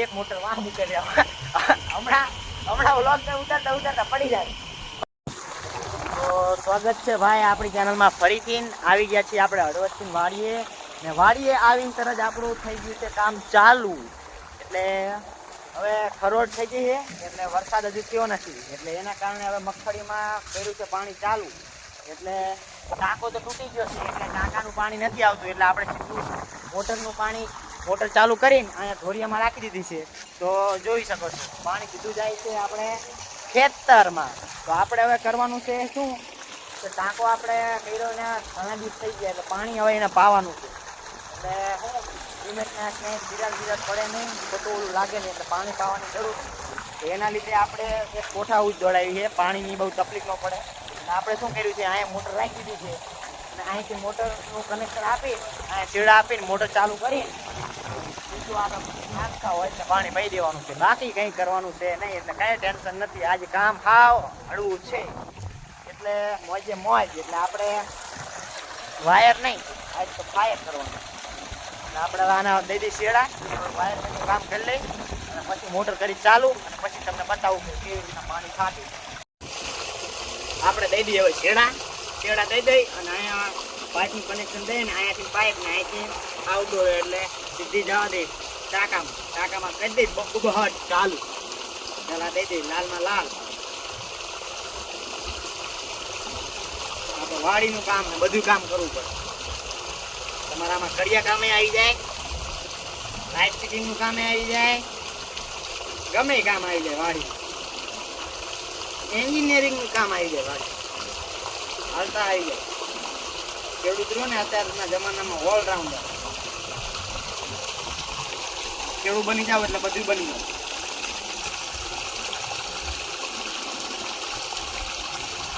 એક મોટર વાહ મૂકેલી હમણાં વ્લોગ ઉતારતા પડી જાય. તો સ્વાગત છે ભાઈ આપણી ચેનલમાં ફરીથી. આવી ગયા છીએ આપણે હળવદથી વાડીએ ને વાડીએ આવીને તરત આપણું થઈ ગયું છે કામ ચાલુ. એટલે હવે ખરોડ થઈ ગઈ છે એટલે વરસાદ હજુ થયો નથી એટલે એના કારણે હવે મગફળીમાં કર્યું છે પાણી ચાલુ. એટલે ટાંકો તો તૂટી ગયો છે એટલે ટાંકાનું પાણી નથી આવતું એટલે આપણે સીધું મોટરનું પાણી મોટર ચાલુ કરીને અહીંયા ઢોરિયામાં રાખી દીધી છે. તો જોઈ શકો છો પાણી સીધું જાય છે આપણે ખેતરમાં. તો આપણે હવે કરવાનું છે શું કે ટાંકો આપણે કર્યો ને ઘણા દિવસ થઈ ગયા એટલે પાણી હવે એને પાવાનું છે. એટલે હું ધીમેના ક્યાંય ધીરાજ પડે નહીં ખોટું ઓલું લાગે નહીં એટલે પાણી પાવાની જરૂર છે. એના લીધે આપણે એક કોઠા ઉજ દોડાવી છે પાણીની બહુ તકલીફ ન પડે. અને આપણે શું કર્યું છે અહીંયા મોટર રાખી દીધી છે અને અહીંથી મોટરનું કનેક્શન આપી અહીંયા ચીડા આપીને મોટર ચાલુ કરી બીજું આપણે નાખતા હોય એટલે પાણી પાઈ દેવાનું છે. બાકી કંઈ કરવાનું છે નહીં એટલે કાંઈ ટેન્શન નથી. આજે કામ હાવ હળવું છે એટલે મોજે મોજ. એટલે આપણે વાયર નહીં આજ તો ફાયર કરવાનું. અને આપણે આના દઈ દઈ શેડા વાયર કામ કરી લઈ અને પછી મોટર કરી ચાલુ અને પછી તમને બતાવું કે કેવી રીતના પાણી ફાટી. આપણે દઈ દઈએ હવે શેડા દઈ દઈ અને અહીંયા પાઇપનું કનેક્શન દઈએ ને અહીંયાથી પાઇપ ને અહીંયાથી આઉટડોર એટલે સીધી જવા દઈ ટાંકામાં કરી દઈ બબહટ ચાલુ. પેલા દઈ દઈ લાલમાં લાલ. આપણે વાડીનું કામ ને બધું કામ કરવું પડે. તમારા આમાં કડિયા કામે આવી જાય, લાઇટ ફિટિંગનું કામે આવી જાય, ગમે કામ આવી જાય વાડી. એન્જિનિયરિંગનું કામ આવી જાય વાડી હાલતા આવી જાય. ખેડૂત રહ્યો ને અત્યારના જમાનામાં ઓલરાઉન્ડર. ખેડૂત બની જાવ એટલે બધું બની જાય.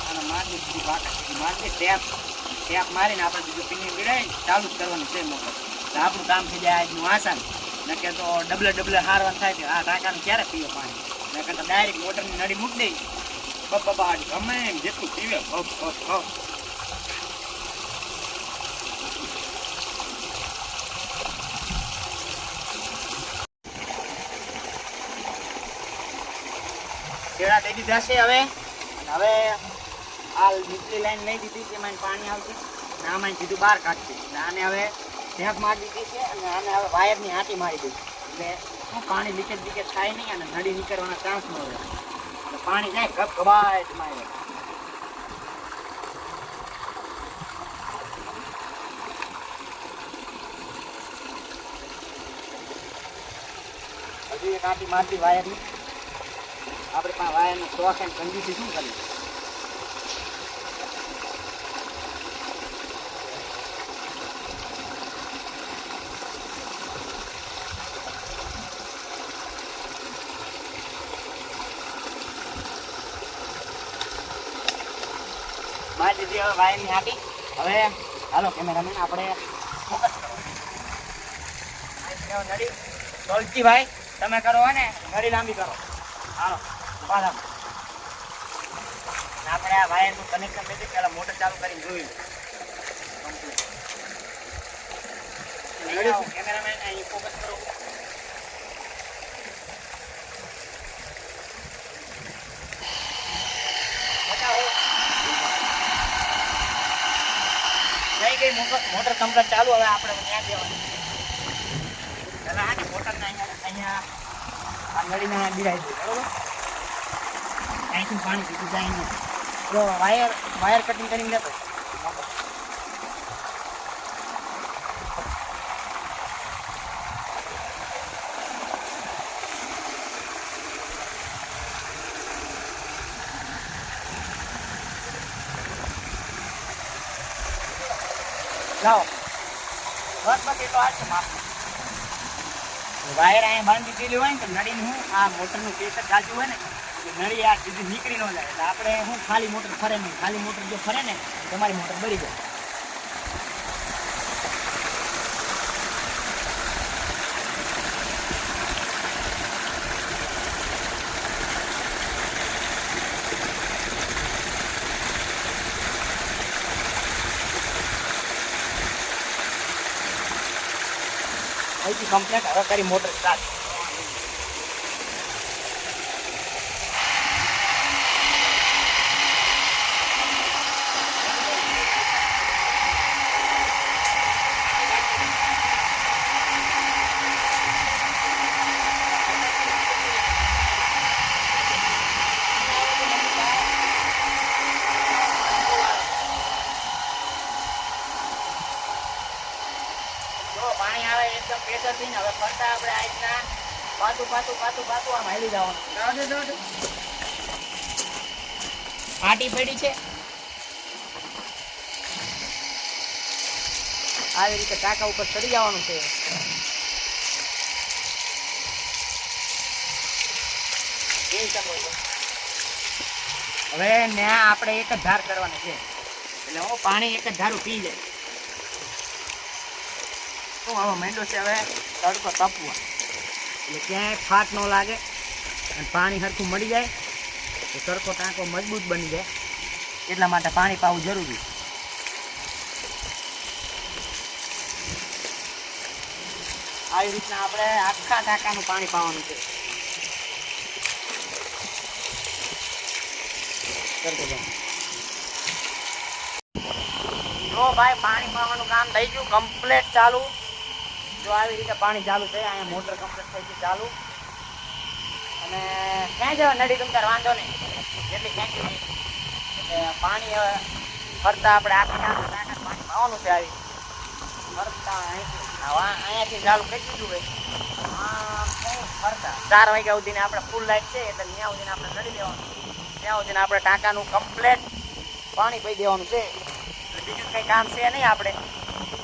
અને મારથી સુધી બાકા સુધી મારથી ટેપ મારીને આપણે બીજું પિનિંગ ગીડાવીને ચાલુ જ કરવાનું છે મોટર. તો આપણું કામ થઈ જાય આજનું આસાન. નકે તો ડબલે હારવા થાય કે આ ટાંકાનું ક્યારે પીવે પાણી. નકે તો ડાયરેક્ટ મોટરની નળી મૂકી દઈ બબાટ ગમે એમ જેટલું પીવે કેળા દઈ દીધા છે હવે. હવે આ નીચલી લાઈન લઈ દીધી છે એમાં પાણી આવશે અને આમાં સીધું બહાર કાઢશે. આને હવે ઝેપ મારી દીધી છે અને આને હવે વાયરની આંટી મારી દઈશું એટલે શું પાણી લીકેજ થાય નહીં અને નળી નીકળવાના ચાન્સ ન રહે. એટલે પાણી જાય ગબાય મારે. હજુ એક આંટી મારતી વાયરની. આપણે પણ વાયરનો શોખ એમ કંજૂસી શું કરીએ. મારી દીધી હવે વાયરની આંટી. હવે હાલો કેમેરામેન આપણે ફોકસ કરો. નળી ટોલજી ભાઈ તમે કરો હોય ને નળી લાંબી કરો. હાલો બાધા આપણે આ વાયરનું કનેક્શન દઈ દઈએ. પહેલાં મોટર ચાલુ કરીને જોઈ લો. કેમેરામેન અહીં ફોકસ કરો. થઈ ગઈ મોટર કમ્પ્લીટ ચાલુ. હવે આપણે ત્યાં જવાનું. પહેલાં આને મોટરને અહીંયા આ નળીને બિરાઈ દઈએ બરોબર. અહીંથી પાણી સીધું જાય નહીં. તો વાયર કટિંગ કરીને લેતો લાવો બસ એટલો આ છે માપ. વાયર અહીંયા બાંધી દીધેલી હોય ને તો નળીને હું આ મોટરનું પ્રેશર જાજુ હોય ને નળી આ સીધી નીકળી ન જાય. એટલે આપણે હું ખાલી મોટર ફરે નહીં. ખાલી મોટર જો ફરે ને તમારી મોટર બળી જાય. અહીંથી કમ્પ્લેટ હવે કરી મોટર સ્ટાર્ટ. ફરતા આપણે આ રીતના પાતું આમ હાલી જવાનું. આટી પડી છે આવી રીતે ટાંકા ઉપર ચડી જવાનું છે. હવે ત્યાં આપણે એક જ ધાર કરવાની છે એટલે હું પાણી એક જ ધારું પી જાય. શું હવે માંડો છે હવે તડકો તપવા એટલે ક્યાંય ફાટ ન લાગે અને પાણી સરખું મળી જાય તો તડકો ટાંકો મજબૂત બની જાય. એટલા માટે પાણી પાવું જરૂરી. આવી રીતના આપણે આખા ટાંકાનું પાણી પાવાનું છે. જો ભાઈ પાણી પાવાનું કામ થઈ ગયું કમ્પ્લીટ ચાલુ. જો આવી રીતે પાણી ચાલુ છે. અહીંયા મોટર કમ્પ્લીટ થઈ ગઈ ચાલુ. અને ક્યાંય જવા નડી તમતાર વાંધો નહીં જેટલી ખેંચી નહીં એટલે પાણી હવે ફરતા આપણે આખી ટાંકા પાણી પાવાનું છે. આવી ફરતા અહીંયાથી ચાલુ કરી દીધું હોય ફરતા 4 વાગ્યા સુધીને આપણે ફૂલ લાઈટ છે એટલે ત્યાં સુધીને આપણે નડી દેવાનું. ત્યાં સુધીને આપણે ટાંકાનું કમ્પ્લેટ પાણી પી દેવાનું છે. એટલે બીજું કંઈ કામ છે નહીં. આપણે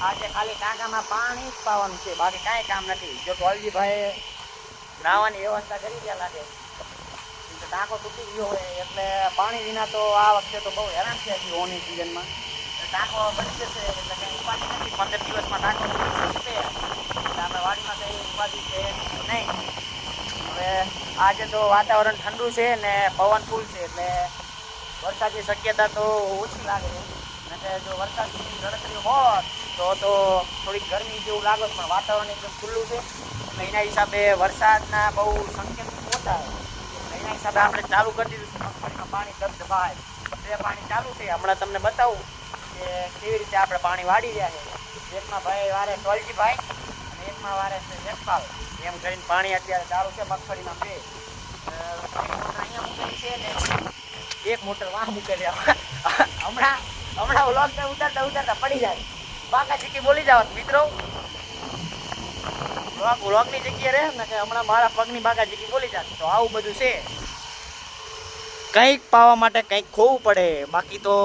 આજે ખાલી ટાંકામાં પાણી જ પાવાનું છે બાકી કાંઈ કામ નથી. જો ટોલજીભાઈ નાહવાની વ્યવસ્થા કરી ગયા લાગે તો ટાંકો તૂટી ગયો હોય એટલે પાણી વિના તો આ વખતે તો બહુ હેરાન છે ઓની સિઝનમાં. ટાંકો બની જશે એટલે કંઈ ઉપાધિ નથી. 15 દિવસમાં ટાંકો તૂટશે એટલે આપણે વાડીમાં કંઈ ઉપાધિ છે નહીં. હવે આજે તો વાતાવરણ ઠંડુ છે ને પવન ફૂલ છે એટલે વરસાદની શક્યતા તો ઓછી લાગે છે. અને જો વરસાદની ગણતરી હોત તો થોડીક ગરમી જેવું લાગે પણ વાતાવરણ એકદમ ખુલ્લું છે એટલે એના હિસાબે વરસાદના બહુ સંકેત ઓછા એટલે એના હિસાબે આપણે ચાલુ કરી દીધું છે. મગફળીમાં પાણી ધબધબાય બે પાણી ચાલુ છે. હમણાં તમને બતાવું કે કેવી રીતે આપણે પાણી વાળી રહ્યા છે. એકમાં ભાઈ વારે ટોલજીભાઈ અને એકમાં વારે છે જસપાલ. એમ કરીને પાણી અત્યારે ચાલુ છે મગફળીમાં. બે મોટર અહીંયા મૂકેલી છે ને એક મોટર વાહ મૂકેલી. હમણાં વ્લોગને ઉતારતા પડી જાય. બાકા ચીકી બોલી જાવ મિત્રો. વ્લોગની જગ્યાએ રહે ને કે હમણાં મારા પગની બાકા ચીકી બોલી જાય. તો આવું બધું છે. કંઈક પાવા માટે કંઈક ખોવું પડે બાકી તો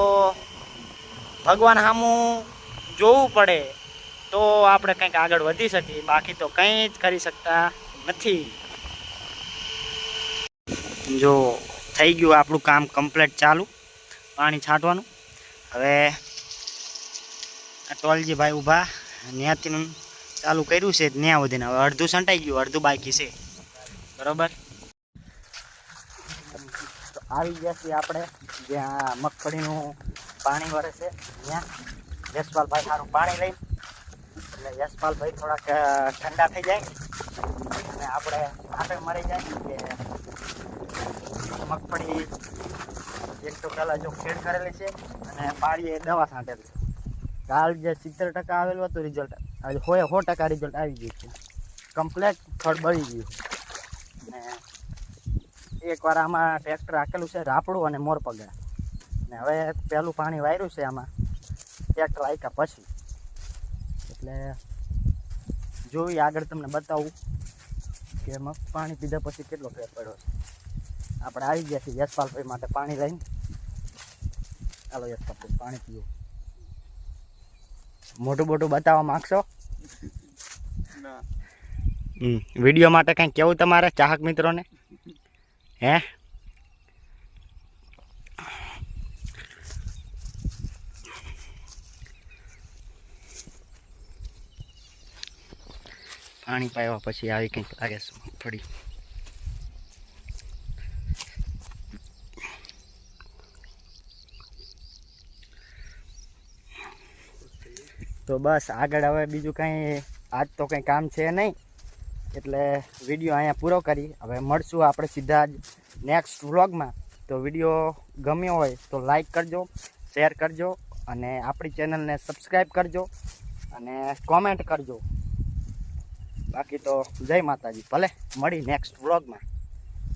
ભગવાન સામું જોવું પડે તો આપણે કંઈક આગળ વધી શકીએ બાકી તો કંઈ જ કરી શકતા નથી. જો થઈ ગયું આપણું કામ કમ્પ્લીટ ચાલુ પાણી છાંટવાનું. હવે ટોલજીભાઈ ઊભા ત્યાંથી ચાલુ કર્યું છે ત્યાં સુધીને. હવે અડધું સંટાઈ ગયું અડધું બાકી છે. બરાબર તો આવી ગયા છીએ આપણે જ્યાં મગફળીનું પાણી વરે છે ત્યાં. યશપાલભાઈ સારું પાણી લઈ એટલે યશપાલભાઈ થોડાક ઠંડા થઈ જાય અને આપણે મરી જાય કે મગફળી એક તો પહેલાં જો ખેડ કરેલી છે અને પાળીએ દવા છાંટેલી છે. કાલ જે 70% આવેલું હતું રિઝલ્ટ આજે 100% રિઝલ્ટ આવી ગયું છે. કમ્પ્લેટ ખડ બળી ગયું ને એકવાર આમાં ટ્રેક્ટર રાખેલું છે રાપડું અને મોરપગા ને હવે પહેલું પાણી વાર્યું છે આમાં ટ્રેક્ટર આપ્યા પછી. એટલે જોઈ આગળ તમને બતાવું કે પાણી પીધા પછી કેટલો ફેર પડ્યો છે. આપણે આવી ગયા છીએ યશપાલભાઈ માટે પાણી લઈને. ચાલો યશપાલભાઈ પાણી પીવું. મોટું બતાવવા માગશો? વિડીયો માટે કંઈ કેવું તમારે ચાહક મિત્રોને? હે પાણી પાયા પછી આવી કંઈક લાગે છે મગફળી. તો બસ આગળ હવે બીજું કંઈ આજ તો કંઈ કામ છે નહીં એટલે વિડીયો અહીંયા પૂરો કરી. હવે મળશું આપણે સીધા જ નેક્સ્ટ વ્લોગમાં. તો વિડીયો ગમ્યો હોય તો લાઈક કરજો, શેર કરજો અને આપણી ચેનલને સબસ્ક્રાઈબ કરજો અને કોમેન્ટ કરજો. બાકી તો જય માતાજી. ભલે મળી નેક્સ્ટ વ્લોગમાં.